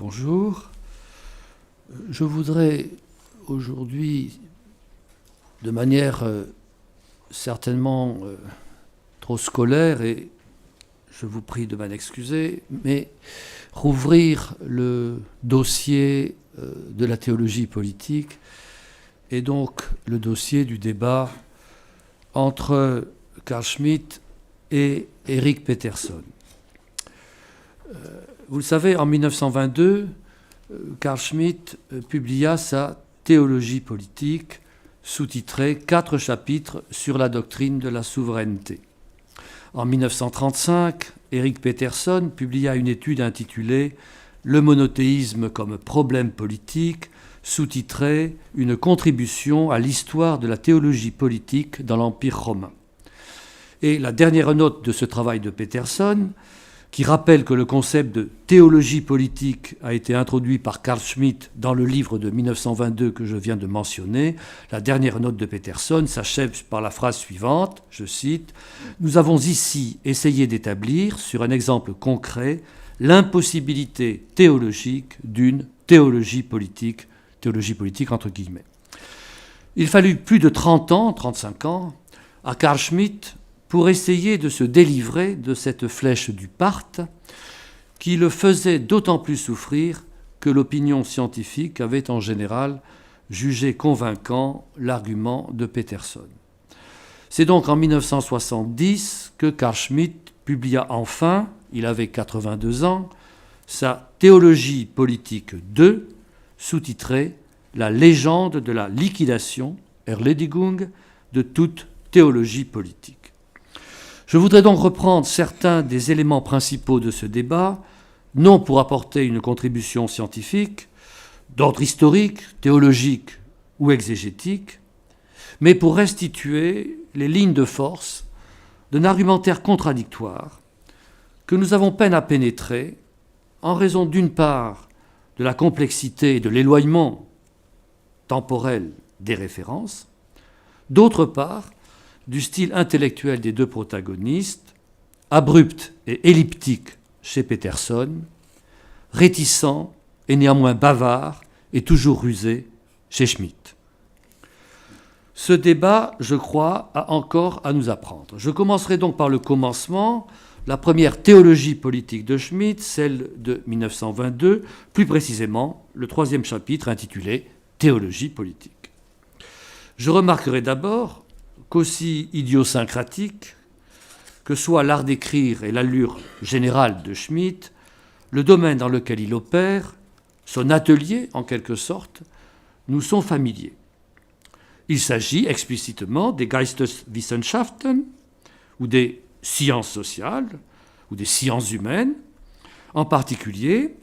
bonjour. Je voudrais aujourd'hui, de manière certainement trop scolaire, et je vous prie de m'en excuser, mais rouvrir le dossier de la théologie politique et donc le dossier du débat entre Carl Schmitt et Erik Peterson. Vous le savez, en 1922, Carl Schmitt publia sa théologie politique, sous-titrée « 4 chapitres sur la doctrine de la souveraineté ». En 1935, Erik Peterson publia une étude intitulée « Le monothéisme comme problème politique », sous-titrée « Une contribution à l'histoire de la théologie politique dans l'Empire romain ». Et la dernière note de ce travail de Peterson, qui rappelle que le concept de théologie politique a été introduit par Carl Schmitt dans le livre de 1922 que je viens de mentionner, la dernière note de Peterson s'achève par la phrase suivante, je cite, « Nous avons ici essayé d'établir, sur un exemple concret, l'impossibilité théologique d'une théologie politique entre guillemets ». Il fallut plus de 30 ans, 35 ans, à Carl Schmitt pour essayer de se délivrer de cette flèche du Parthe qui le faisait d'autant plus souffrir que l'opinion scientifique avait en général jugé convaincant l'argument de Peterson. C'est donc en 1970 que Carl Schmitt publia enfin, il avait 82 ans, sa Théologie politique 2, sous-titrée « La légende de la liquidation, Erledigung, de toute théologie politique ». Je voudrais donc reprendre certains des éléments principaux de ce débat, non pour apporter une contribution scientifique, d'ordre historique, théologique ou exégétique, mais pour restituer les lignes de force d'un argumentaire contradictoire que nous avons peine à pénétrer en raison d'une part de la complexité et de l'éloignement temporel des références, d'autre part du style intellectuel des deux protagonistes, abrupt et elliptique chez Peterson, réticent et néanmoins bavard et toujours rusé chez Schmitt. Ce débat, je crois, a encore à nous apprendre. Je commencerai donc par le commencement, la première théologie politique de Schmitt, celle de 1922, plus précisément le 3e chapitre intitulé « Théologie politique ». Je remarquerai d'abord qu'aussi idiosyncratique que soit l'art d'écrire et l'allure générale de Schmitt, le domaine dans lequel il opère, son atelier en quelque sorte, nous sont familiers. Il s'agit explicitement des Geisteswissenschaften ou des sciences sociales ou des sciences humaines, en particulier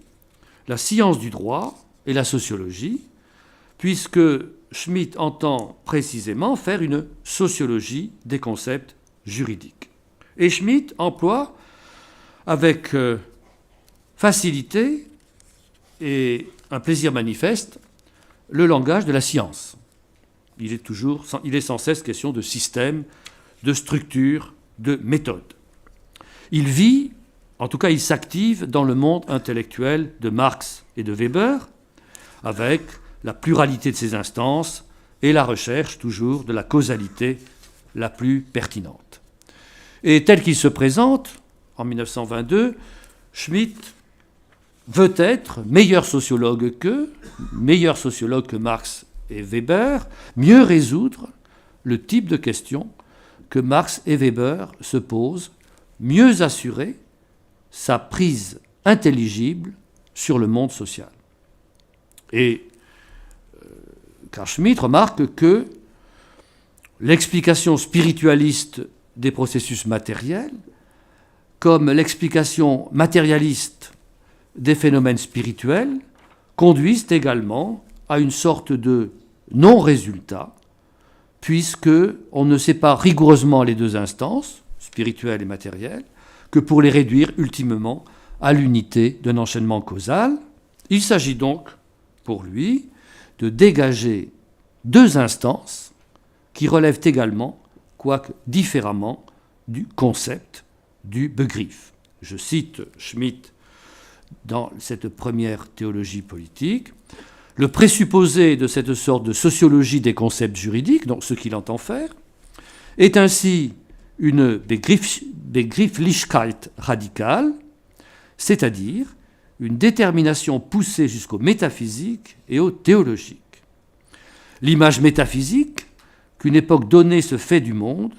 la science du droit et la sociologie, puisque Schmitt entend précisément faire une sociologie des concepts juridiques. Et Schmitt emploie avec facilité et un plaisir manifeste le langage de la science. Il est sans cesse question de système, de structure, de méthode. Il vit, en tout cas il s'active dans le monde intellectuel de Marx et de Weber, avec la pluralité de ses instances et la recherche toujours de la causalité la plus pertinente. Et tel qu'il se présente, en 1922, Schmitt veut être meilleur sociologue que Marx et Weber, mieux résoudre le type de questions que Marx et Weber se posent, mieux assurer sa prise intelligible sur le monde social. Et Carl Schmitt remarque que l'explication spiritualiste des processus matériels, comme l'explication matérialiste des phénomènes spirituels, conduisent également à une sorte de non-résultat, puisqu'on ne sépare rigoureusement les deux instances, spirituelles et matérielles, que pour les réduire ultimement à l'unité d'un enchaînement causal. Il s'agit donc, pour lui, de dégager deux instances qui relèvent également, quoique différemment, du concept du Begriff. Je cite Schmitt dans cette première théologie politique. Le présupposé de cette sorte de sociologie des concepts juridiques, donc ce qu'il entend faire, est ainsi une Begrifflichkeit radicale, c'est-à-dire une détermination poussée jusqu'au métaphysique et au théologique. L'image métaphysique qu'une époque donnée se fait du monde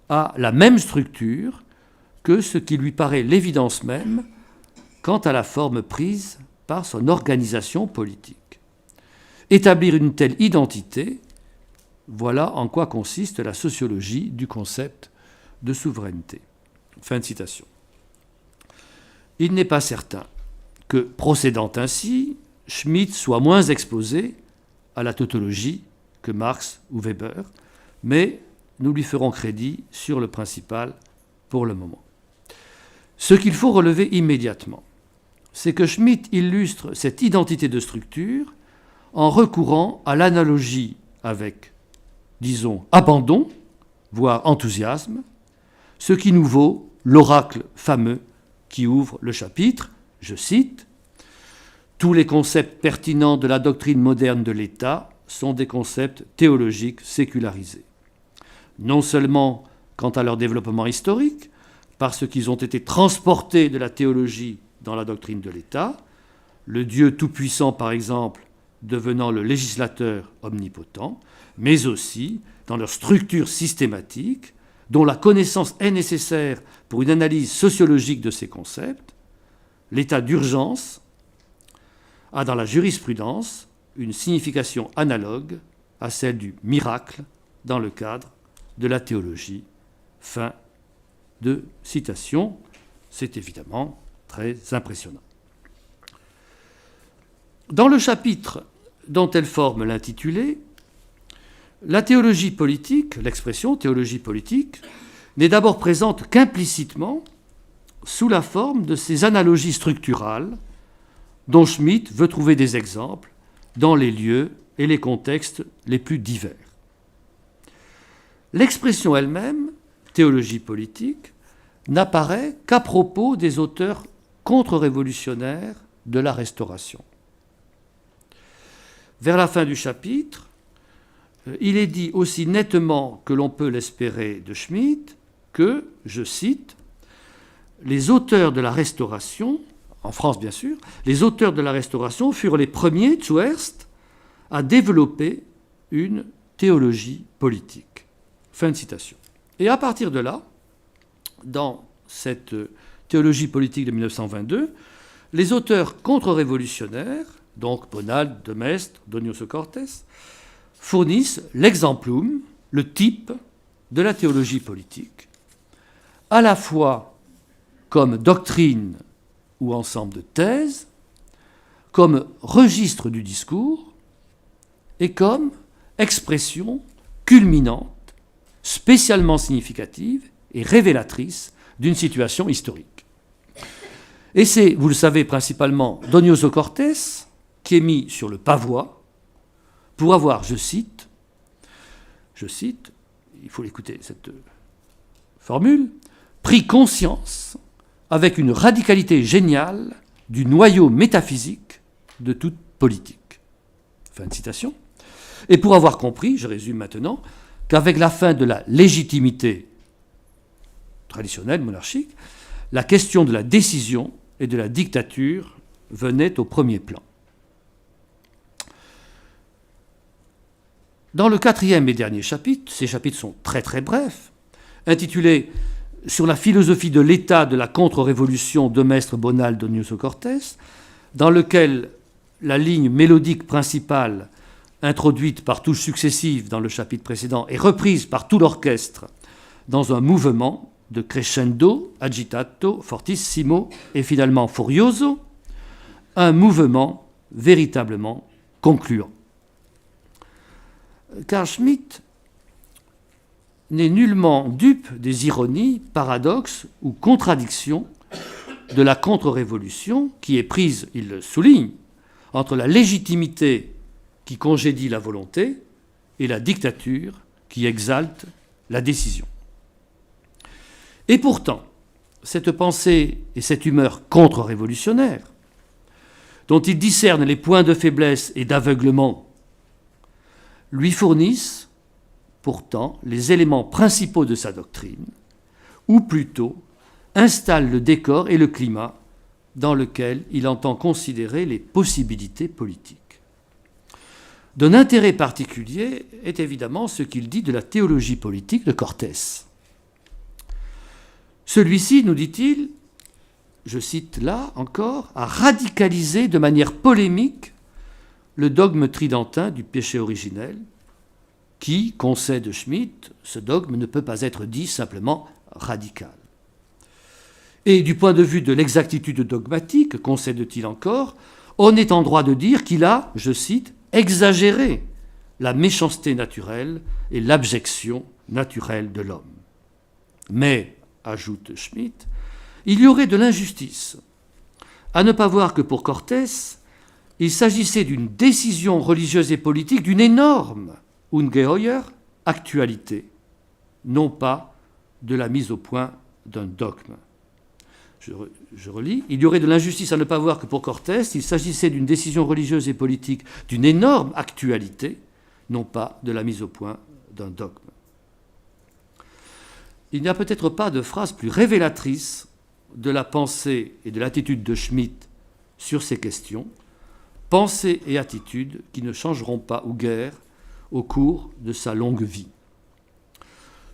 a la même structure que ce qui lui paraît l'évidence même quant à la forme prise par son organisation politique. Établir une telle identité, voilà en quoi consiste la sociologie du concept de souveraineté. Fin de citation. Il n'est pas certain que, procédant ainsi, Schmitt soit moins exposé à la tautologie que Marx ou Weber, mais nous lui ferons crédit sur le principal pour le moment. Ce qu'il faut relever immédiatement, c'est que Schmitt illustre cette identité de structure en recourant à l'analogie avec, disons, abandon, voire enthousiasme, ce qui nous vaut l'oracle fameux qui ouvre le chapitre, je cite, « Tous les concepts pertinents de la doctrine moderne de l'État sont des concepts théologiques sécularisés. Non seulement quant à leur développement historique, parce qu'ils ont été transportés de la théologie dans la doctrine de l'État, le Dieu tout-puissant, par exemple, devenant le législateur omnipotent, mais aussi dans leur structure systématique, dont la connaissance est nécessaire pour une analyse sociologique de ces concepts, l'état d'urgence a dans la jurisprudence une signification analogue à celle du miracle dans le cadre de la théologie. Fin de citation. C'est évidemment très impressionnant. Dans le chapitre dont elle forme l'intitulé, la théologie politique, l'expression théologie politique, n'est d'abord présente qu'implicitement sous la forme de ces analogies structurales dont Schmitt veut trouver des exemples dans les lieux et les contextes les plus divers. L'expression elle-même, théologie politique, n'apparaît qu'à propos des auteurs contre-révolutionnaires de la Restauration. Vers la fin du chapitre, il est dit aussi nettement que l'on peut l'espérer de Schmitt que, je cite, « Les auteurs de la Restauration, en France bien sûr, les auteurs de la Restauration furent les premiers, zuerst, à développer une théologie politique. » Fin de citation. Et à partir de là, dans cette théologie politique de 1922, les auteurs contre-révolutionnaires, donc Bonald, de Maistre, Donioso Cortés, fournissent l'exemplum, le type de la théologie politique, à la fois comme doctrine ou ensemble de thèses, comme registre du discours et comme expression culminante, spécialement significative et révélatrice d'une situation historique. Et c'est, vous le savez, principalement Donioso Cortés qui est mis sur le pavois pour avoir, je cite, il faut l'écouter cette formule, pris conscience avec une radicalité géniale du noyau métaphysique de toute politique. Fin de citation. Et pour avoir compris, je résume maintenant, qu'avec la fin de la légitimité traditionnelle, monarchique, la question de la décision et de la dictature venait au premier plan. Dans le quatrième et dernier chapitre, ces chapitres sont très très brefs, intitulés « Sur la philosophie de l'État de la contre-révolution de Maistre Bonald Donioso Cortés », dans lequel la ligne mélodique principale introduite par touches successives dans le chapitre précédent est reprise par tout l'orchestre dans un mouvement de crescendo, agitato, fortissimo et finalement furioso, un mouvement véritablement concluant. Car Schmitt n'est nullement dupe des ironies, paradoxes ou contradictions de la contre-révolution qui est prise, il le souligne, entre la légitimité qui congédie la volonté et la dictature qui exalte la décision. Et pourtant, cette pensée et cette humeur contre-révolutionnaire dont il discerne les points de faiblesse et d'aveuglement, lui fournissent pourtant les éléments principaux de sa doctrine, ou plutôt installent le décor et le climat dans lequel il entend considérer les possibilités politiques. D'un intérêt particulier est évidemment ce qu'il dit de la théologie politique de Cortés. Celui-ci, nous dit-il, je cite là encore, a radicalisé de manière polémique le dogme tridentin du péché originel, qui, concède Schmitt, ce dogme ne peut pas être dit simplement radical. Et du point de vue de l'exactitude dogmatique, concède-t-il encore, on est en droit de dire qu'il a, je cite, exagéré la méchanceté naturelle et l'abjection naturelle de l'homme. Mais, ajoute Schmitt, il y aurait de l'injustice à ne pas voir que pour Cortés, il s'agissait d'une décision religieuse et politique d'une énorme ungeheuer actualité, non pas de la mise au point d'un dogme. Je relis. Il y aurait de l'injustice à ne pas voir que pour Cortés, il s'agissait d'une décision religieuse et politique d'une énorme actualité, non pas de la mise au point d'un dogme. Il n'y a peut-être pas de phrase plus révélatrice de la pensée et de l'attitude de Schmitt sur ces questions, pensée et attitude qui ne changeront pas ou guère au cours de sa longue vie.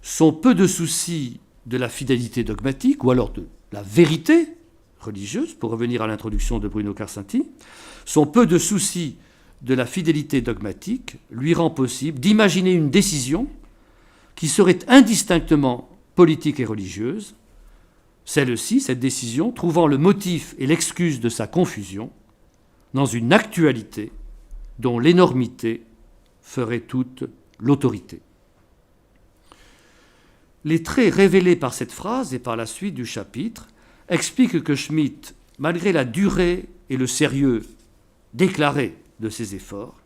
Son peu de souci de la fidélité dogmatique, ou alors de la vérité religieuse, pour revenir à l'introduction de Bruno Carcinti, son peu de souci de la fidélité dogmatique lui rend possible d'imaginer une décision qui serait indistinctement politique et religieuse, celle-ci, cette décision, trouvant le motif et l'excuse de sa confusion dans une actualité dont l'énormité ferait toute l'autorité. Les traits révélés par cette phrase et par la suite du chapitre expliquent que Schmitt, malgré la durée et le sérieux déclaré de ses efforts,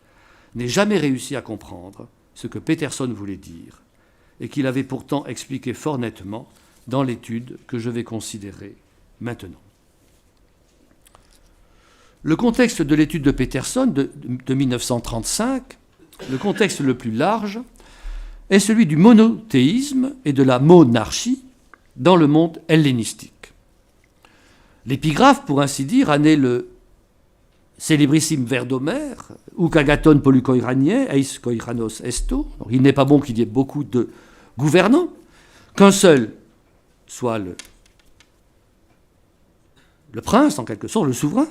n'ait jamais réussi à comprendre ce que Peterson voulait dire et qu'il avait pourtant expliqué fort nettement dans l'étude que je vais considérer maintenant. Le contexte de l'étude de Peterson de 1935, le contexte le plus large, est celui du monothéisme et de la monarchie dans le monde hellénistique. L'épigraphe, pour ainsi dire, a né le célébrissime vers d'Homère, «Uk agathon polykoiraniae, eis koiranos esto». Donc, il n'est pas bon qu'il y ait beaucoup de gouvernants, qu'un seul soit le prince, en quelque sorte, le souverain.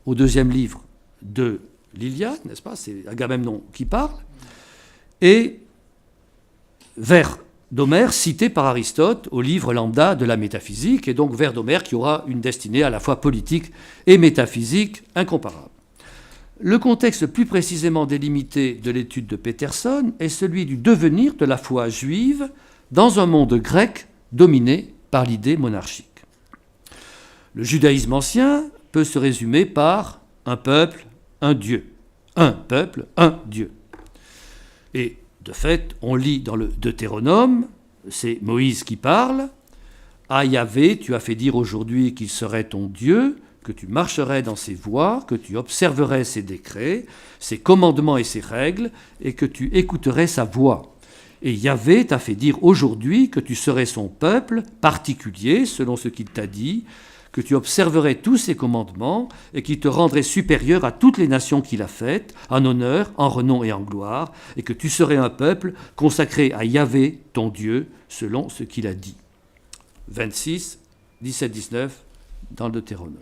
Au deuxième livre de l'Iliade, n'est-ce pas, c'est Agamemnon qui parle, et vers d'Homère cité par Aristote au livre lambda de la métaphysique, et donc vers d'Homère qui aura une destinée à la fois politique et métaphysique incomparable. Le contexte plus précisément délimité de l'étude de Peterson est celui du devenir de la foi juive dans un monde grec dominé par l'idée monarchique. Le judaïsme ancien peut se résumer par un peuple, un Dieu. Un peuple, un Dieu. Et de fait, on lit dans le Deutéronome, c'est Moïse qui parle, « À Yahvé, tu as fait dire aujourd'hui qu'il serait ton Dieu, que tu marcherais dans ses voies, que tu observerais ses décrets, ses commandements et ses règles, et que tu écouterais sa voix. Et Yahvé t'a fait dire aujourd'hui que tu serais son peuple particulier, selon ce qu'il t'a dit, que tu observerais tous ses commandements et qui te rendrait supérieur à toutes les nations qu'il a faites, en honneur, en renom et en gloire, et que tu serais un peuple consacré à Yahvé, ton Dieu, selon ce qu'il a dit. » 26, 17-19, dans le Deutéronome.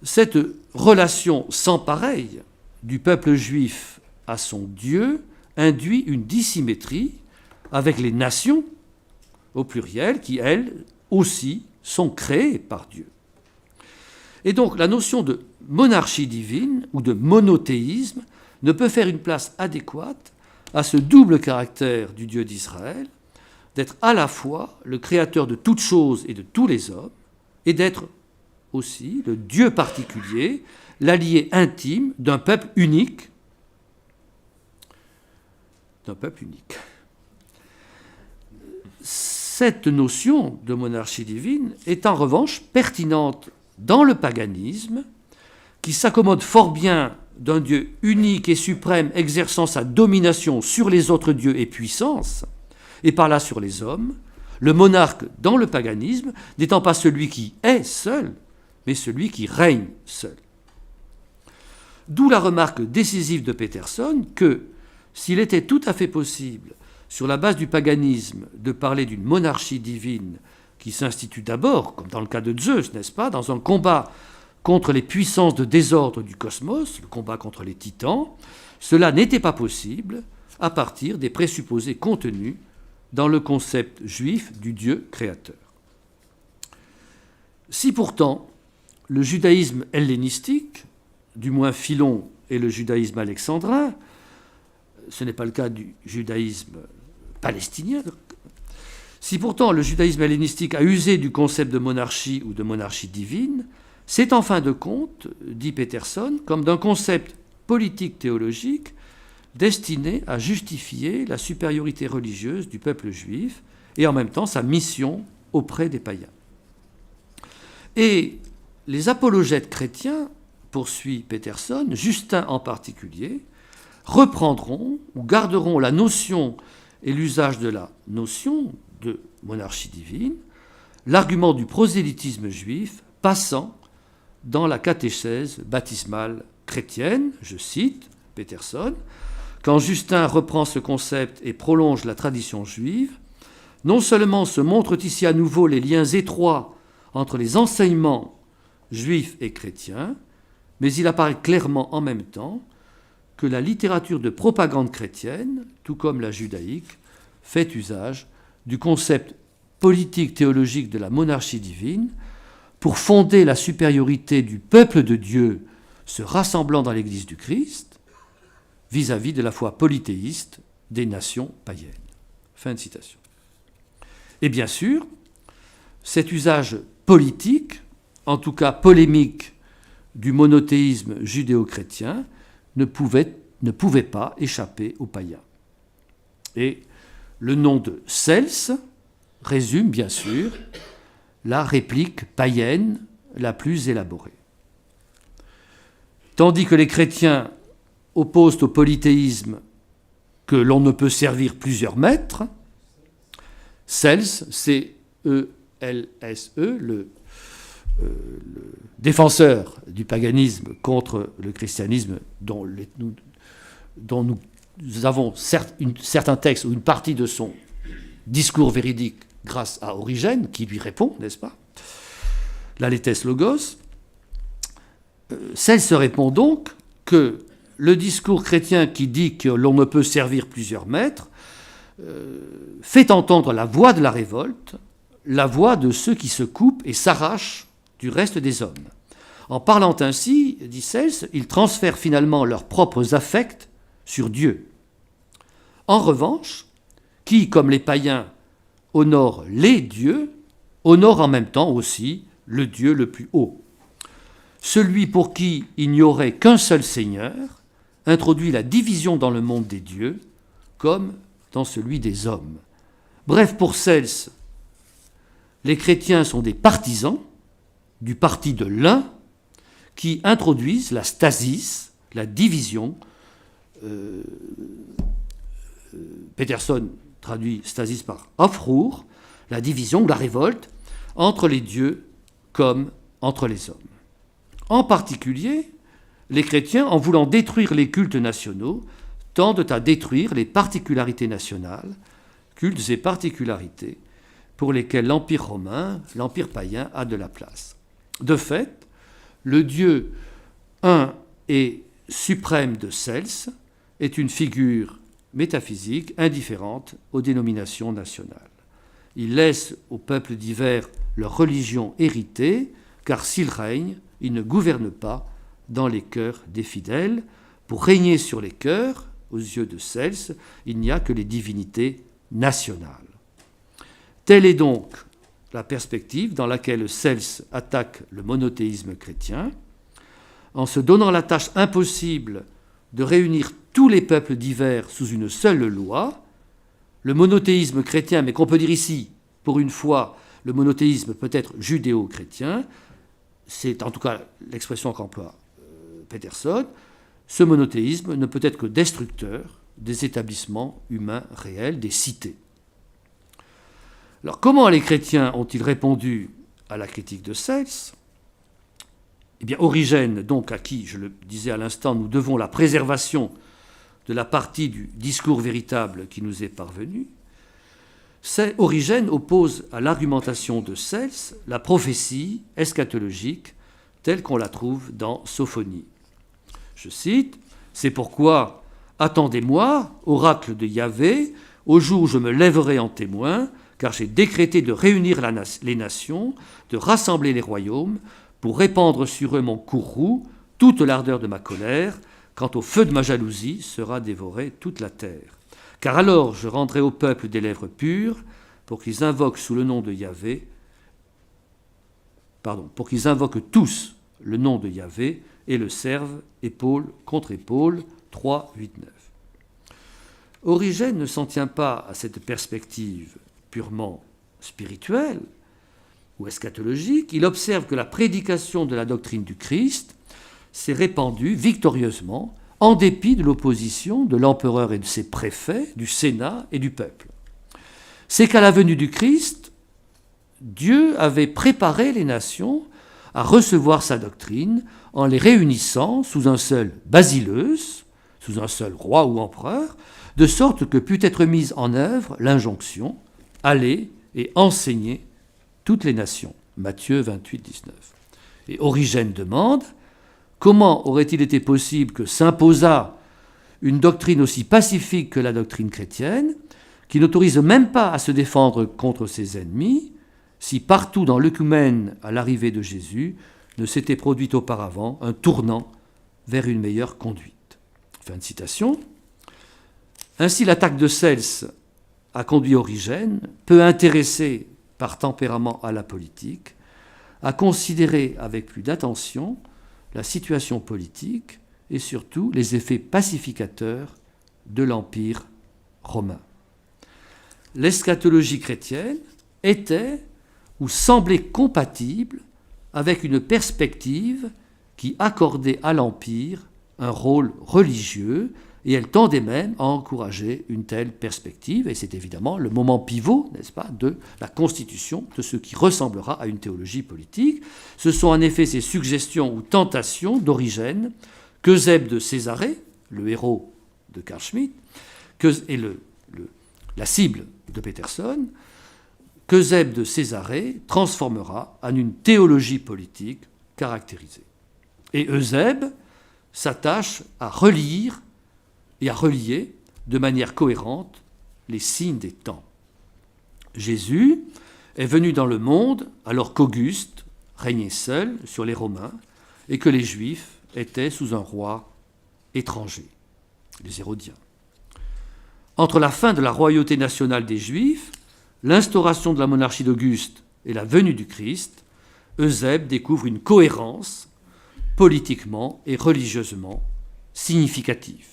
Cette relation sans pareille du peuple juif à son Dieu induit une dissymétrie avec les nations, au pluriel, qui, elles aussi, sont créées par Dieu. Et donc la notion de monarchie divine ou de monothéisme ne peut faire une place adéquate à ce double caractère du Dieu d'Israël, d'être à la fois le créateur de toutes choses et de tous les hommes, et d'être aussi le Dieu particulier, l'allié intime d'un peuple unique. Cette notion de monarchie divine est en revanche pertinente dans le paganisme, qui s'accommode fort bien d'un Dieu unique et suprême exerçant sa domination sur les autres dieux et puissances, et par là sur les hommes, le monarque dans le paganisme n'étant pas celui qui est seul, mais celui qui règne seul. D'où la remarque décisive de Peterson que, s'il était tout à fait possible, sur la base du paganisme, de parler d'une monarchie divine qui s'institue d'abord, comme dans le cas de Zeus, n'est-ce pas, dans un combat contre les puissances de désordre du cosmos, le combat contre les titans, cela n'était pas possible à partir des présupposés contenus dans le concept juif du Dieu créateur. Si pourtant le judaïsme hellénistique, du moins Philon et le judaïsme alexandrin, ce n'est pas le cas du judaïsme palestinien, si pourtant le judaïsme hellénistique a usé du concept de monarchie ou de monarchie divine, c'est en fin de compte, dit Peterson, comme d'un concept politique-théologique destiné à justifier la supériorité religieuse du peuple juif et en même temps sa mission auprès des païens. Et les apologètes chrétiens, poursuit Peterson, Justin en particulier, reprendront ou garderont la notion et l'usage de la notion de monarchie divine, l'argument du prosélytisme juif passant dans la catéchèse baptismale chrétienne, je cite Peterson, quand Justin reprend ce concept et prolonge la tradition juive, non seulement se montrent ici à nouveau les liens étroits entre les enseignements juifs et chrétiens, mais il apparaît clairement en même temps que la littérature de propagande chrétienne, tout comme la judaïque, fait usage du concept politique-théologique de la monarchie divine pour fonder la supériorité du peuple de Dieu se rassemblant dans l'Église du Christ vis-à-vis de la foi polythéiste des nations païennes. Fin de citation. Et bien sûr, cet usage politique, en tout cas polémique, du monothéisme judéo-chrétien ne pouvait pas échapper aux païens. Et le nom de Cels résume bien sûr la réplique païenne la plus élaborée. Tandis que les chrétiens opposent au polythéisme que l'on ne peut servir plusieurs maîtres, Cels, C-E-L-S-E, le défenseur du paganisme contre le christianisme, dont nous avons certains textes ou une partie de son discours véridique grâce à Origène, qui lui répond, n'est-ce pas, la Léthès Logos, Cels se répond donc que le discours chrétien qui dit que l'on ne peut servir plusieurs maîtres fait entendre la voix de la révolte, la voix de ceux qui se coupent et s'arrachent du reste des hommes. En parlant ainsi, dit Cels, ils transfèrent finalement leurs propres affects sur Dieu. En revanche, qui, comme les païens, honore les dieux, honore en même temps aussi le Dieu le plus haut. Celui pour qui il n'y aurait qu'un seul Seigneur introduit la division dans le monde des dieux comme dans celui des hommes. Bref, pour Cels, les chrétiens sont des partisans du parti de l'un qui introduisent la stasis, la division. Peterson traduit stasis par Aufruhr, la division, la révolte entre les dieux comme entre les hommes. En particulier, les chrétiens, en voulant détruire les cultes nationaux, tendent à détruire les particularités nationales, cultes et particularités, pour lesquels l'Empire romain, l'Empire païen, a de la place. De fait, le Dieu un et suprême de Cels est une figure métaphysique indifférente aux dénominations nationales. Il laisse aux peuples divers leur religion héritée, car s'il règne, il ne gouverne pas dans les cœurs des fidèles. Pour régner sur les cœurs, aux yeux de Cels, il n'y a que les divinités nationales. Telle est donc la perspective dans laquelle Cels attaque le monothéisme chrétien, en se donnant la tâche impossible de réunir tous les peuples divers sous une seule loi. Le monothéisme chrétien, mais qu'on peut dire ici, pour une fois, le monothéisme peut être judéo-chrétien, c'est en tout cas l'expression qu'emploie Peterson, ce monothéisme ne peut être que destructeur des établissements humains réels, des cités. Alors comment les chrétiens ont-ils répondu à la critique de Sels ? Eh bien, Origène, donc à qui, je le disais à l'instant, nous devons la préservation de la partie du discours véritable qui nous est parvenu, Origène oppose à l'argumentation de Sels la prophétie eschatologique telle qu'on la trouve dans Sophonie. Je cite, « C'est pourquoi, attendez-moi, oracle de Yahvé, au jour où je me lèverai en témoin, car j'ai décrété de réunir les nations, de rassembler les royaumes, pour répandre sur eux mon courroux, toute l'ardeur de ma colère, quand au feu de ma jalousie sera dévorée toute la terre. Car alors je rendrai au peuple des lèvres pures, pour qu'ils invoquent sous le nom de Yahvé, pour qu'ils invoquent tous le nom de Yahvé et le servent épaule contre épaule. 3, 8, 9. Origène ne s'en tient pas à cette perspective purement spirituelle ou eschatologique. Il observe que la prédication de la doctrine du Christ s'est répandue victorieusement en dépit de l'opposition de l'empereur et de ses préfets, du Sénat et du peuple. C'est qu'à la venue du Christ, Dieu avait préparé les nations à recevoir sa doctrine en les réunissant sous un seul basileus, sous un seul roi ou empereur, de sorte que put être mise en œuvre l'injonction « Allez et enseignez toutes les nations ». Matthieu 28, 19. Et Origène demande « Comment aurait-il été possible que s'imposât une doctrine aussi pacifique que la doctrine chrétienne, qui n'autorise même pas à se défendre contre ses ennemis, si partout dans l'œcumène à l'arrivée de Jésus ne s'était produit auparavant un tournant vers une meilleure conduite ?» Fin de citation. Ainsi, l'attaque de Sels a conduit Origène, peu intéressé par tempérament à la politique, à considérer avec plus d'attention la situation politique et surtout les effets pacificateurs de l'Empire romain. L'eschatologie chrétienne était ou semblait compatible avec une perspective qui accordait à l'Empire un rôle religieux, et elle tendait même à encourager une telle perspective, et c'est évidemment le moment pivot, n'est-ce pas, de la constitution de ce qui ressemblera à une théologie politique. Ce sont en effet ces suggestions ou tentations d'Origène qu'Eusèbe de Césarée, le héros de Carl Schmitt, et la cible de Peterson, qu'Eusèbe de Césarée transformera en une théologie politique caractérisée. Et Eusèbe s'attache à relire et à relier de manière cohérente les signes des temps. Jésus est venu dans le monde alors qu'Auguste régnait seul sur les Romains et que les Juifs étaient sous un roi étranger, les Hérodiens. Entre la fin de la royauté nationale des Juifs, l'instauration de la monarchie d'Auguste et la venue du Christ, Eusèbe découvre une cohérence politiquement et religieusement significative.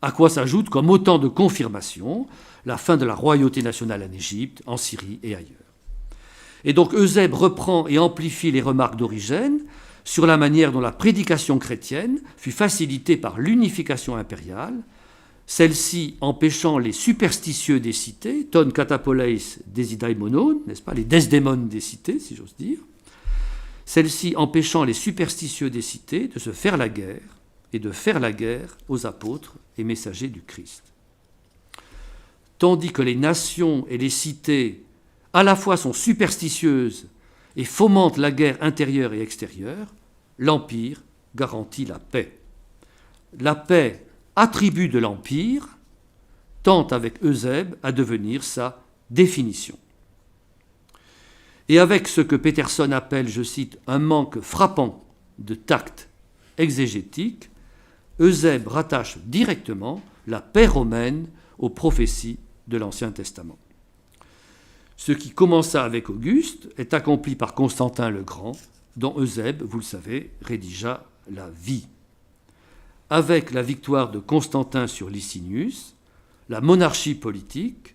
À quoi s'ajoute, comme autant de confirmations, la fin de la royauté nationale en Égypte, en Syrie et ailleurs. Et donc Eusèbe reprend et amplifie les remarques d'Origène sur la manière dont la prédication chrétienne fut facilitée par l'unification impériale, celle-ci empêchant les superstitieux des cités, ton katapoleis desidaimonon, n'est-ce pas, les desdémones des cités, si j'ose dire, celle-ci empêchant les superstitieux des cités de se faire la guerre et de faire la guerre aux apôtres et messagers du Christ. Tandis que les nations et les cités à la fois sont superstitieuses et fomentent la guerre intérieure et extérieure, l'Empire garantit la paix. La paix, attribut de l'Empire, tend avec Eusèbe à devenir sa définition. Et avec ce que Peterson appelle, je cite, un manque frappant de tact exégétique, Eusèbe rattache directement la paix romaine aux prophéties de l'Ancien Testament. Ce qui commença avec Auguste est accompli par Constantin le Grand, dont Eusèbe, vous le savez, rédigea la vie. Avec la victoire de Constantin sur Licinius, la monarchie politique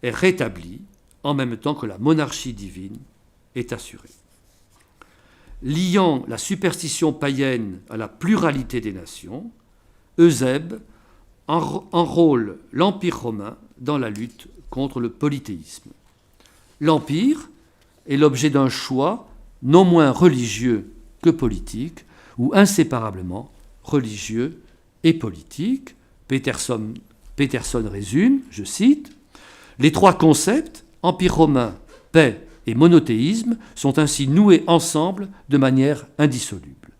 est rétablie en même temps que la monarchie divine est assurée. liant la superstition païenne à la pluralité des nations, Eusèbe enrôle l'Empire romain dans la lutte contre le polythéisme. L'Empire est l'objet d'un choix non moins religieux que politique, ou inséparablement religieux et politique. Peterson résume, je cite, « Les trois concepts, empire romain, paix et monothéisme, sont ainsi noués ensemble de manière indissoluble.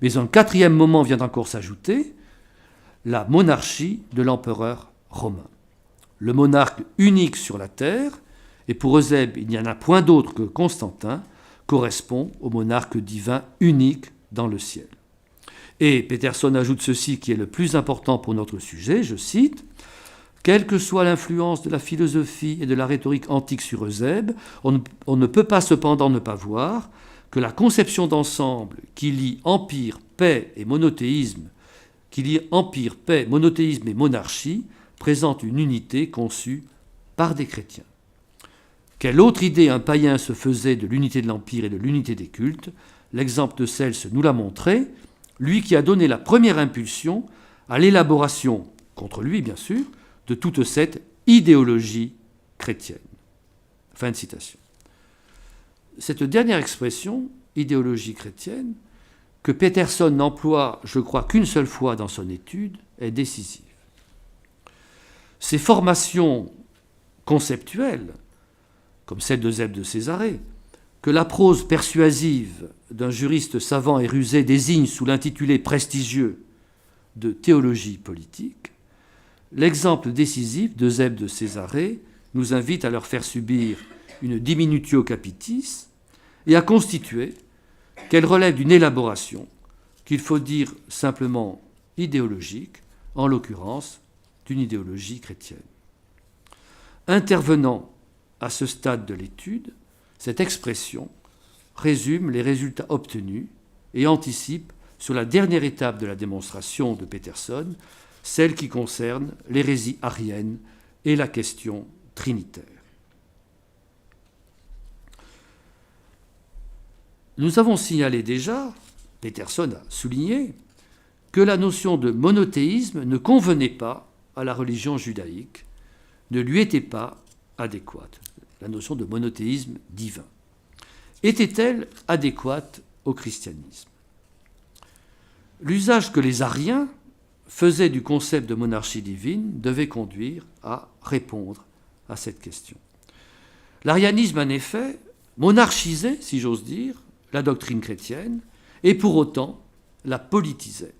Mais un quatrième moment vient encore s'ajouter, la monarchie de l'empereur romain. Le monarque unique sur la terre, et pour Eusèbe il n'y en a point d'autre que Constantin, correspond au monarque divin unique dans le ciel. » Et Peterson ajoute ceci qui est le plus important pour notre sujet, je cite, « Quelle que soit l'influence de la philosophie et de la rhétorique antique sur Eusèbe, on ne peut pas cependant ne pas voir que la conception d'ensemble qui lie empire, paix et monothéisme, et monarchie, présente une unité conçue par des chrétiens. Quelle autre idée un païen se faisait de l'unité de l'empire et de l'unité des cultes? L'exemple de Cels nous l'a montré, lui qui a donné la première impulsion à l'élaboration, contre lui bien sûr, de toute cette idéologie chrétienne. » Fin de citation. Cette dernière expression, idéologie chrétienne, que Peterson n'emploie, je crois, qu'une seule fois dans son étude, est décisive. Ces formations conceptuelles, comme celle d'Eusèbe de Césarée, que la prose persuasive d'un juriste savant et rusé désigne sous l'intitulé prestigieux de théologie politique, l'exemple décisif d'Eusèbe de Césarée nous invite à leur faire subir une diminutio capitis et à constituer qu'elle relève d'une élaboration qu'il faut dire simplement idéologique, en l'occurrence d'une idéologie chrétienne. Intervenant à ce stade de l'étude, cette expression résume les résultats obtenus et anticipe sur la dernière étape de la démonstration de Peterson, celle qui concerne l'hérésie arienne et la question trinitaire. Nous avons signalé déjà, Peterson a souligné, que la notion de monothéisme ne convenait pas à la religion judaïque, ne lui était pas adéquate. La notion de monothéisme divin. Était-elle adéquate au christianisme? L'usage que les ariens faisaient du concept de monarchie divine devait conduire à répondre à cette question. L'arianisme, en effet, monarchisait, si j'ose dire, la doctrine chrétienne et pour autant la politisait,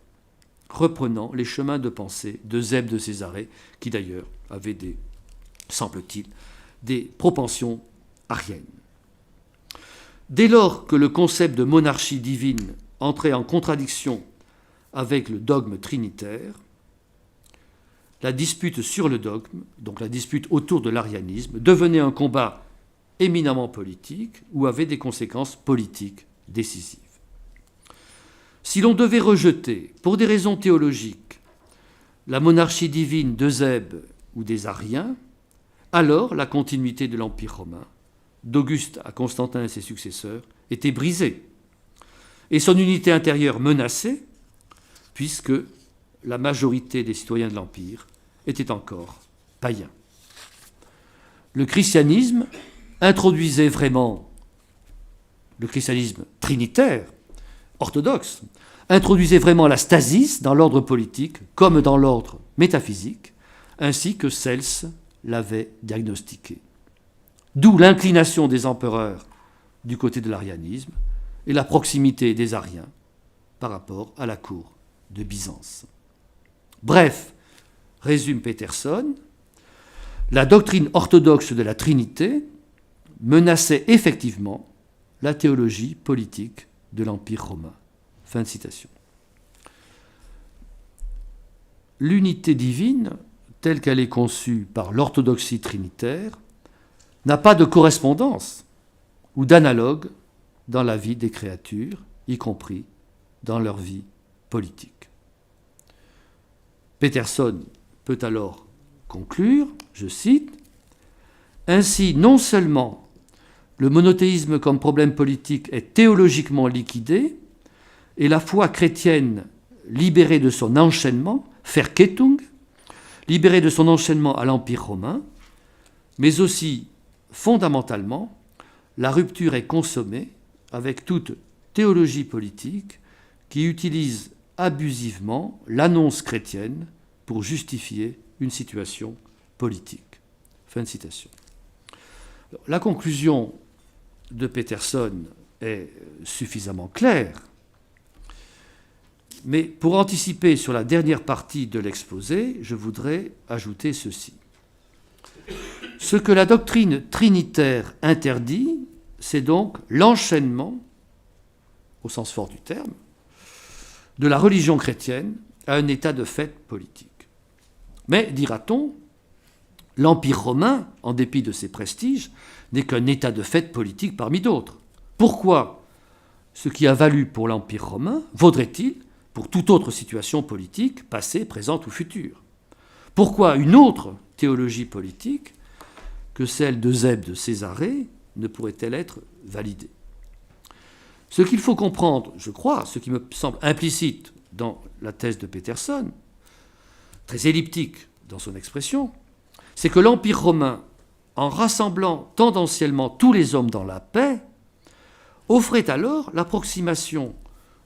reprenant les chemins de pensée d'Eusèbe de Césarée, qui d'ailleurs avait semble-t-il, des propensions ariennes. Dès lors que le concept de monarchie divine entrait en contradiction avec le dogme trinitaire, la dispute sur le dogme, donc la dispute autour de l'arianisme, devenait un combat éminemment politique ou avait des conséquences politiques décisives. Si l'on devait rejeter, pour des raisons théologiques, la monarchie divine d'Eusèbe ou des ariens, alors la continuité de l'Empire romain, d'Auguste à Constantin et ses successeurs, était brisée, et son unité intérieure menacée, puisque la majorité des citoyens de l'Empire étaient encore païens. Le christianisme introduisait vraiment, le christianisme trinitaire, orthodoxe, introduisait vraiment la stasis dans l'ordre politique comme dans l'ordre métaphysique, ainsi que Cels l'avait diagnostiqué. D'où l'inclination des empereurs du côté de l'arianisme et la proximité des ariens par rapport à la cour de Byzance. Bref, résume Peterson, la doctrine orthodoxe de la Trinité menaçait effectivement la théologie politique de l'Empire romain. Fin de citation. L'unité divine, telle qu'elle est conçue par l'orthodoxie trinitaire, n'a pas de correspondance ou d'analogue dans la vie des créatures, y compris dans leur vie politique. Peterson peut alors conclure, je cite, « Ainsi, non seulement le monothéisme comme problème politique est théologiquement liquidé et la foi chrétienne libérée de son enchaînement, Verkettung, libérée de son enchaînement à l'Empire romain, mais aussi, fondamentalement, la rupture est consommée avec toute théologie politique qui utilise abusivement l'annonce chrétienne pour justifier une situation politique. Fin de citation. La conclusion de Peterson est suffisamment claire, mais pour anticiper sur la dernière partie de l'exposé, je voudrais ajouter ceci. Ce que la doctrine trinitaire interdit, c'est donc l'enchaînement, au sens fort du terme, de la religion chrétienne à un état de fait politique. Mais, dira-t-on, l'Empire romain, en dépit de ses prestiges, n'est qu'un état de fait politique parmi d'autres. Pourquoi ce qui a valu pour l'Empire romain vaudrait-il pour toute autre situation politique, passée, présente ou future? Pourquoi une autre théologie politique que celle d'Eusèbe de Césarée ne pourrait-elle être validée? Ce qu'il faut comprendre, je crois, ce qui me semble implicite dans la thèse de Peterson, très elliptique dans son expression, c'est que l'Empire romain, en rassemblant tendanciellement tous les hommes dans la paix, offrait alors l'approximation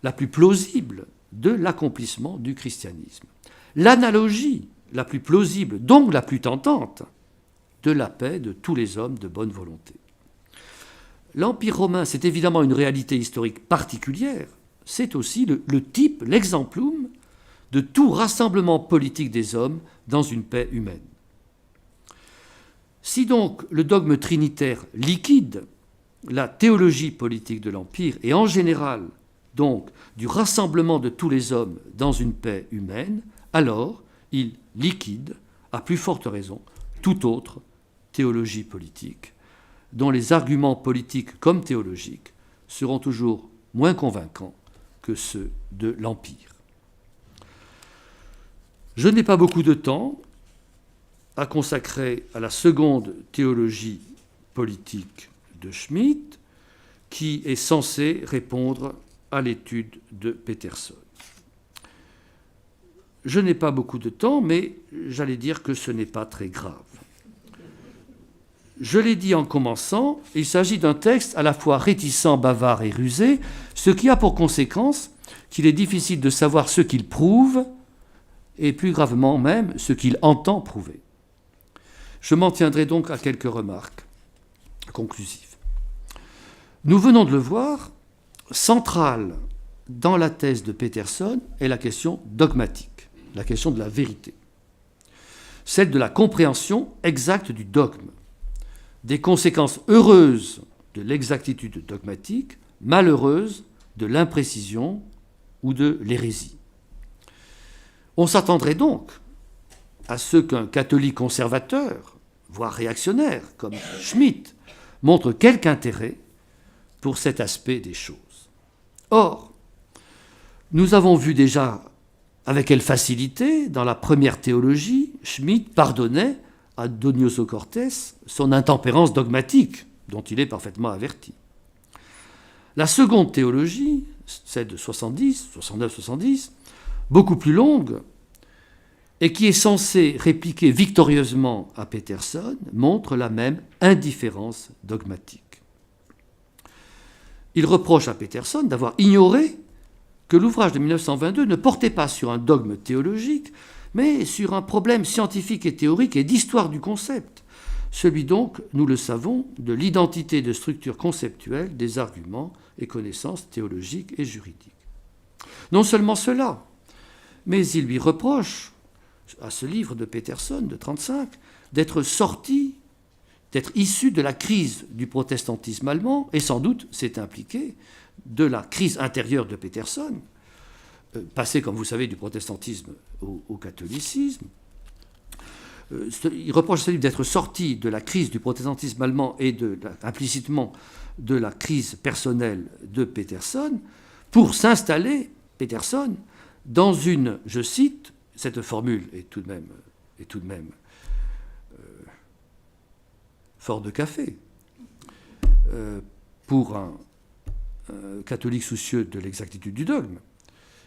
la plus plausible de l'accomplissement du christianisme. L'analogie la plus plausible, donc la plus tentante, de la paix de tous les hommes de bonne volonté. L'Empire romain, c'est évidemment une réalité historique particulière, c'est aussi le type, l'exemplum de tout rassemblement politique des hommes dans une paix humaine. Si donc le dogme trinitaire liquide la théologie politique de l'Empire et en général donc du rassemblement de tous les hommes dans une paix humaine, alors il liquide, à plus forte raison, toute autre théologie politique, dont les arguments politiques comme théologiques seront toujours moins convaincants que ceux de l'Empire. Je n'ai pas beaucoup de temps à consacrer à la seconde théologie politique de Schmitt, qui est censée répondre à l'étude de Peterson. Je n'ai pas beaucoup de temps, mais j'allais dire que ce n'est pas très grave. Je l'ai dit en commençant, il s'agit d'un texte à la fois réticent, bavard et rusé, ce qui a pour conséquence qu'il est difficile de savoir ce qu'il prouve, et plus gravement même ce qu'il entend prouver. Je m'en tiendrai donc à quelques remarques conclusives. Nous venons de le voir, centrale dans la thèse de Peterson est la question dogmatique, la question de la vérité, celle de la compréhension exacte du dogme, des conséquences heureuses de l'exactitude dogmatique, malheureuses de l'imprécision ou de l'hérésie. On s'attendrait donc à ce qu'un catholique conservateur, voire réactionnaire, comme Schmitt, montre quelque intérêt pour cet aspect des choses. Or, nous avons vu déjà avec quelle facilité, dans la première théologie, Schmitt pardonnait à Donioso Cortés son intempérance dogmatique, dont il est parfaitement averti. La seconde théologie, celle de 69-70, beaucoup plus longue, et qui est censée répliquer victorieusement à Peterson, montre la même indifférence dogmatique. Il reproche à Peterson d'avoir ignoré que l'ouvrage de 1922 ne portait pas sur un dogme théologique, mais sur un problème scientifique et théorique et d'histoire du concept, celui donc, nous le savons, de l'identité de structure conceptuelle des arguments et connaissances théologiques et juridiques. Non seulement cela, mais il lui reproche, à ce livre de Peterson de 1935, d'être issu de la crise du protestantisme allemand, et sans doute s'est impliqué de la crise intérieure de Peterson, passé, comme vous savez, du protestantisme au catholicisme. Il reproche à ce livre d'être sorti de la crise du protestantisme allemand et implicitement de la crise personnelle de Peterson pour s'installer, Peterson, dans une, je cite, cette formule est tout de même fort de café, pour un catholique soucieux de l'exactitude du dogme.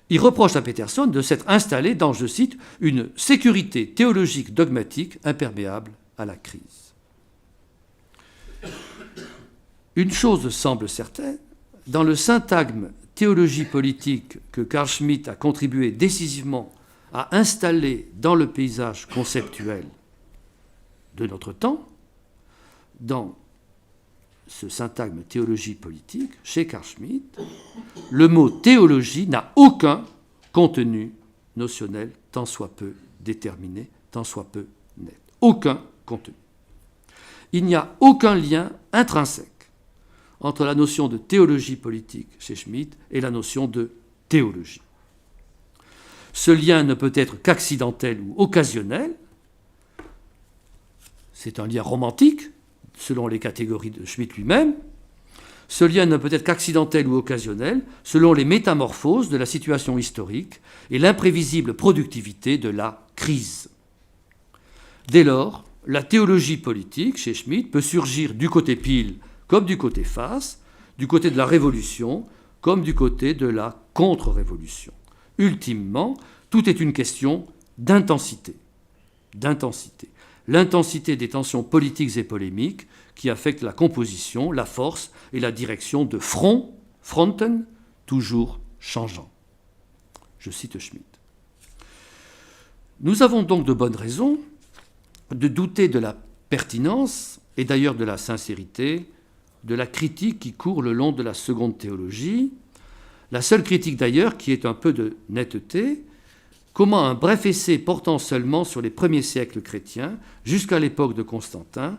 Il reproche à Peterson de s'être installé dans, je cite, une sécurité théologique dogmatique imperméable à la crise. Une chose semble certaine, dans le syntagme théologie politique que Carl Schmitt a contribué décisivement à installer dans le paysage conceptuel de notre temps, dans ce syntagme théologie politique, chez Carl Schmitt, le mot théologie n'a aucun contenu notionnel, tant soit peu déterminé, tant soit peu net. Aucun contenu. Il n'y a aucun lien intrinsèque entre la notion de théologie politique chez Schmitt et la notion de théologie. Ce lien ne peut être qu'accidentel ou occasionnel. C'est un lien romantique, selon les catégories de Schmitt lui-même. Ce lien ne peut être qu'accidentel ou occasionnel, selon les métamorphoses de la situation historique et l'imprévisible productivité de la crise. Dès lors, la théologie politique, chez Schmitt, peut surgir du côté pile comme du côté face, du côté de la révolution comme du côté de la contre-révolution. Ultimement, tout est une question d'intensité. L'intensité des tensions politiques et polémiques qui affectent la composition, la force et la direction de fronten, toujours changeants. Je cite Schmitt. Nous avons donc de bonnes raisons de douter de la pertinence et d'ailleurs de la sincérité de la critique qui court le long de la seconde théologie. La seule critique d'ailleurs qui est un peu de netteté. Comment un bref essai portant seulement sur les premiers siècles chrétiens, jusqu'à l'époque de Constantin,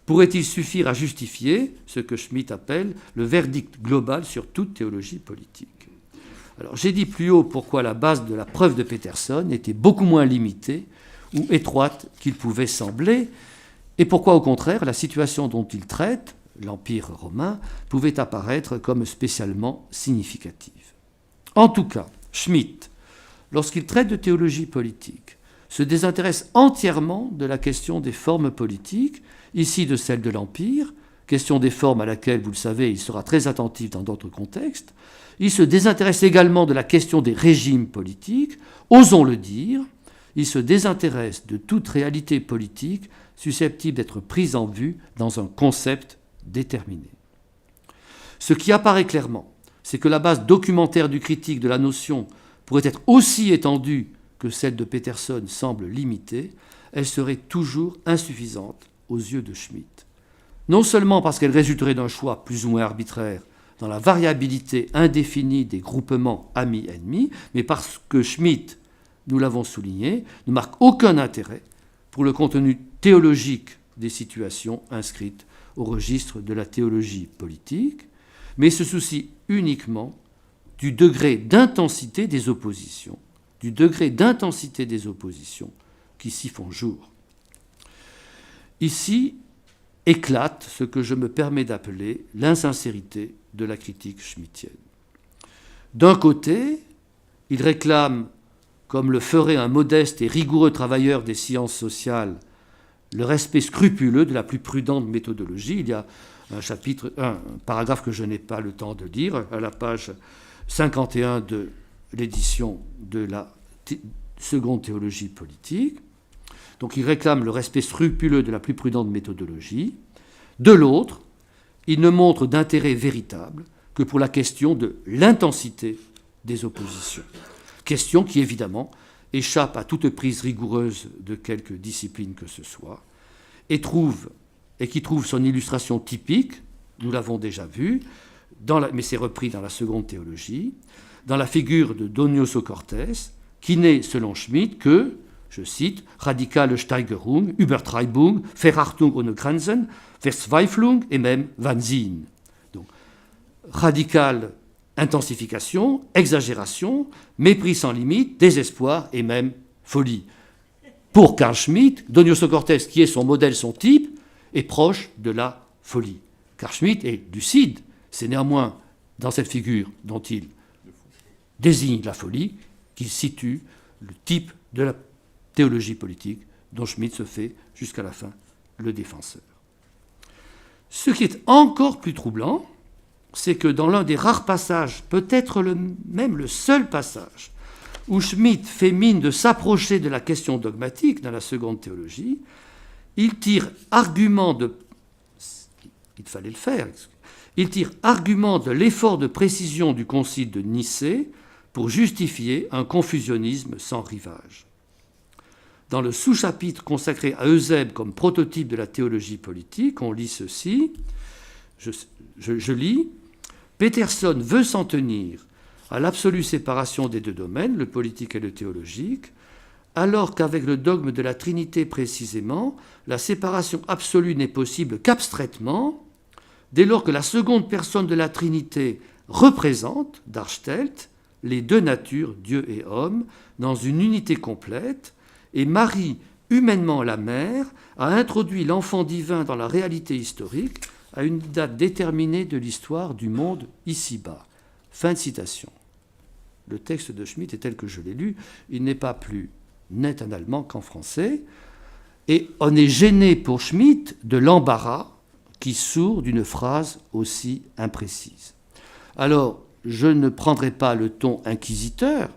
pourrait-il suffire à justifier ce que Schmitt appelle le verdict global sur toute théologie politique? Alors, j'ai dit plus haut pourquoi la base de la preuve de Peterson était beaucoup moins limitée ou étroite qu'il pouvait sembler, et pourquoi au contraire la situation dont il traite, l'Empire romain, pouvait apparaître comme spécialement significative. En tout cas, Schmitt, lorsqu'il traite de théologie politique, se désintéresse entièrement de la question des formes politiques, ici de celle de l'Empire, question des formes à laquelle, vous le savez, il sera très attentif dans d'autres contextes. Il se désintéresse également de la question des régimes politiques, osons le dire, il se désintéresse de toute réalité politique susceptible d'être prise en vue dans un concept déterminé. Ce qui apparaît clairement, c'est que la base documentaire du critique de la notion pourrait être aussi étendue que celle de Peterson semble limitée, elle serait toujours insuffisante aux yeux de Schmitt. Non seulement parce qu'elle résulterait d'un choix plus ou moins arbitraire dans la variabilité indéfinie des groupements amis-ennemis, mais parce que Schmitt, nous l'avons souligné, ne marque aucun intérêt pour le contenu théologique des situations inscrites au registre de la théologie politique, mais se soucie uniquement du degré d'intensité des oppositions, qui s'y font jour. Ici éclate ce que je me permets d'appeler l'insincérité de la critique schmittienne. D'un côté, il réclame, comme le ferait un modeste et rigoureux travailleur des sciences sociales, le respect scrupuleux de la plus prudente méthodologie. Il y a un paragraphe que je n'ai pas le temps de lire, à la page 51 de l'édition de la seconde théologie politique. Donc il réclame le respect scrupuleux de la plus prudente méthodologie. De l'autre, il ne montre d'intérêt véritable que pour la question de l'intensité des oppositions. Question qui, évidemment, échappe à toute prise rigoureuse de quelque discipline que ce soit, et qui trouve son illustration typique, nous l'avons déjà vu, mais c'est repris dans la seconde théologie, dans la figure de Donoso Cortés, qui n'est, selon Schmitt, que, je cite, radikale Steigerung, Übertreibung, Verachtung ohne Grenzen, Verzweiflung et même Wahnsinn. Donc, radicale intensification, exagération, mépris sans limite, désespoir et même folie. Pour Carl Schmitt, Donoso Cortés, qui est son modèle, son type, est proche de la folie. Carl Schmitt est lucide, c'est néanmoins dans cette figure dont il désigne la folie qu'il situe le type de la théologie politique dont Schmitt se fait jusqu'à la fin le défenseur. Ce qui est encore plus troublant, c'est que dans l'un des rares passages, peut-être même le seul passage, où Schmitt fait mine de s'approcher de la question dogmatique dans la seconde théologie, il tire argument de... Il fallait le faire. Il tire argument de l'effort de précision du concile de Nicée pour justifier un confusionnisme sans rivage. Dans le sous-chapitre consacré à Eusèbe comme prototype de la théologie politique, on lit ceci, je lis, « Peterson veut s'en tenir à l'absolue séparation des deux domaines, le politique et le théologique, alors qu'avec le dogme de la Trinité précisément, la séparation absolue n'est possible qu'abstraitement, dès lors que la seconde personne de la Trinité représente, darstellt, les deux natures, Dieu et homme, dans une unité complète, et Marie, humainement la mère, a introduit l'enfant divin dans la réalité historique à une date déterminée de l'histoire du monde ici-bas. » Fin de citation. Le texte de Schmitt est tel que je l'ai lu, il n'est pas plus net en allemand qu'en français, et on est gêné pour Schmitt de l'embarras qui sourd d'une phrase aussi imprécise. Alors, je ne prendrai pas le ton inquisiteur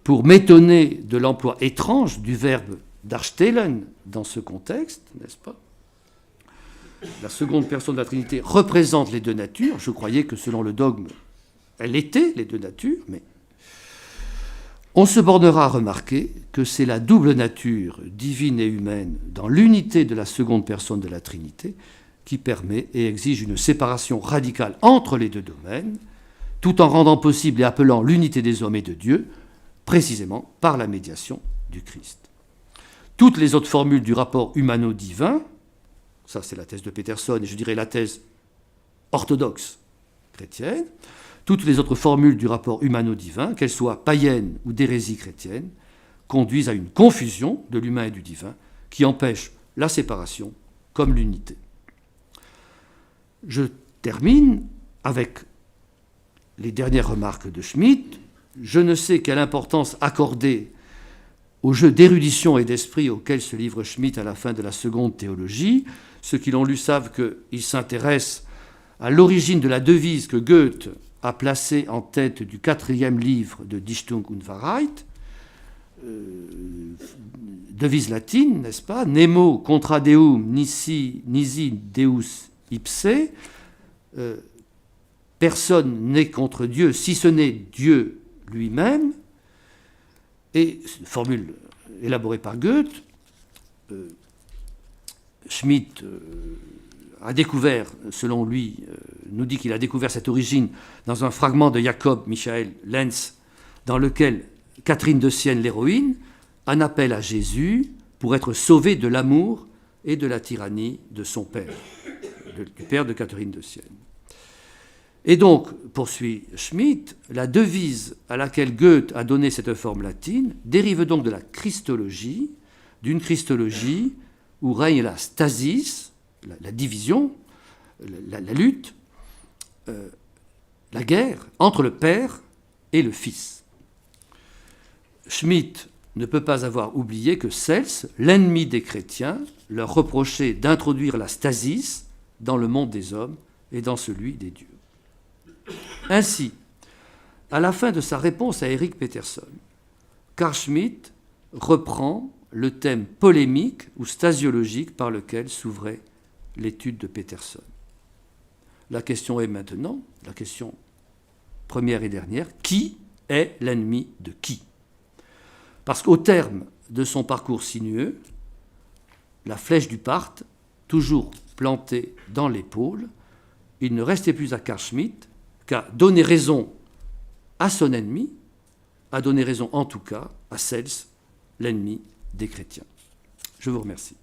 pour m'étonner de l'emploi étrange du verbe darstellen dans ce contexte, n'est-ce pas ? La seconde personne de la Trinité représente les deux natures. Je croyais que selon le dogme, elle était les deux natures, mais on se bornera à remarquer que c'est la double nature divine et humaine dans l'unité de la seconde personne de la Trinité qui permet et exige une séparation radicale entre les deux domaines, tout en rendant possible et appelant l'unité des hommes et de Dieu, précisément par la médiation du Christ. Toutes les autres formules du rapport humano-divin, ça c'est la thèse de Peterson et je dirais la thèse orthodoxe chrétienne, toutes les autres formules du rapport humano-divin, qu'elles soient païennes ou d'hérésie chrétienne, conduisent à une confusion de l'humain et du divin qui empêche la séparation comme l'unité. Je termine avec les dernières remarques de Schmitt. Je ne sais quelle importance accorder au jeu d'érudition et d'esprit auquel se livre Schmitt à la fin de la seconde théologie. Ceux qui l'ont lu savent qu'il s'intéresse à l'origine de la devise que Goethe a placée en tête du 4e livre de Dichtung und Wahrheit, devise latine, n'est-ce pas ? Nemo contra Deum nisi Deus ipse. Personne n'est contre Dieu si ce n'est Dieu lui-même. Et formule élaborée par Goethe, Schmitt a découvert, selon lui, nous dit qu'il a découvert cette origine dans un fragment de Jacob Michael Lenz, dans lequel Catherine de Sienne, l'héroïne, en appelle à Jésus pour être sauvée de l'amour et de la tyrannie de son père, du père de Catherine de Sienne. Et donc, poursuit Schmitt, la devise à laquelle Goethe a donné cette forme latine dérive donc de la Christologie, d'une Christologie où règne la stasis, la division, la lutte, la guerre entre le Père et le Fils. Schmitt ne peut pas avoir oublié que Sels, l'ennemi des chrétiens, leur reprochait d'introduire la stasis dans le monde des hommes et dans celui des dieux. Ainsi, à la fin de sa réponse à Eric Peterson, Carl Schmitt reprend le thème polémique ou stasiologique par lequel s'ouvrait l'étude de Peterson. La question est maintenant, la question première et dernière, qui est l'ennemi de qui ? Parce qu'au terme de son parcours sinueux, la flèche du Parthe, toujours plantée dans l'épaule, il ne restait plus à Carl Schmitt qu'à donner raison à son ennemi, à donner raison en tout cas à Sels, l'ennemi des chrétiens. Je vous remercie.